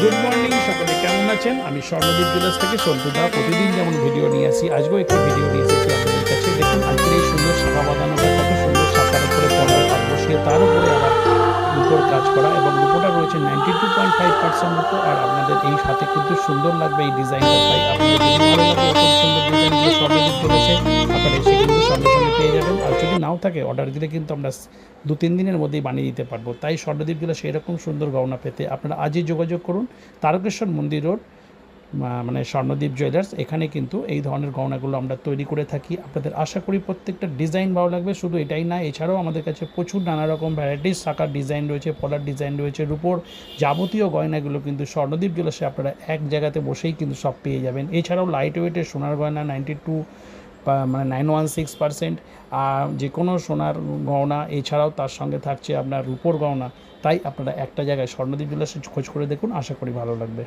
Good morning, সকলে কেমন আছেন? আমি স্বর্ণদীপ জুয়েলার্স থেকে সন্তুদা প্রতিদিন যেমন ভিডিও নিয়ে আসি, আজকেও একটি ভিডিও নিয়ে এসেছি আপনাদের কাছে। দেখুন আজকের এই সুন্দর শাখা বাঁধানোটা কত সুন্দর, শাখার উপরে পনেরো কাজ বসিয়ে তার উপরে আবার রূপোর কাজ করা, এবং রূপোটা রয়েছে 92.5% রূপো। আর আপনাদের এই সাথে কিন্তু সুন্দর লাগবে এই ডিজাইনটা। তাই আপনাদের যদি ভালো লাগে এরকম সুন্দর ডিজাইনগুলো স্বর্ণদীপ জুয়েলার্সে আপনারা এসে কিন্তু সঙ্গে সঙ্গে পেয়ে যাবেন। আর যদি নাও থাকে অর্ডার দিলে কিন্তু আমরা 2-3 দিনের মধ্যেই বানিয়ে দিতে পারবো। তাই স্বর্ণদীপ জুয়েলার্স এরকম সুন্দর গহনা পেতে আপনারা আজই যোগাযোগ করুন। তারকেশ্বর মন্দির রোড, মানে স্বর্ণদীপ জুয়েলার্স, এখানে কিন্তু এই ধরনের গহনাগুলো আমরা তৈরি করে থাকি। আপনাদের আশা করি প্রত্যেকটা ডিজাইন ভালো লাগবে। শুধু এটাই না, এছাড়াও আমাদের কাছে প্রচুর নানা রকম ভ্যারাইটিস শাখার ডিজাইন রয়েছে, পলার ডিজাইন রয়েছে, রূপোর যাবতীয় গয়নাগুলো কিন্তু স্বর্ণদীপ জুয়েলার্সে আপনারা এক জায়গাতে বসেই কিন্তু সব পেয়ে যাবেন। এছাড়াও লাইট ওয়েটের সোনার গয়না 916%, আর যে কোনো সোনার গহনা, এছাড়াও তার সঙ্গে থাকছে আপনার রূপোর গহনা। তাই আপনারা একটা জায়গায় স্বর্ণদীপ জুয়েলার্সে খোঁজ করে দেখুন, আশা করি ভালো লাগবে।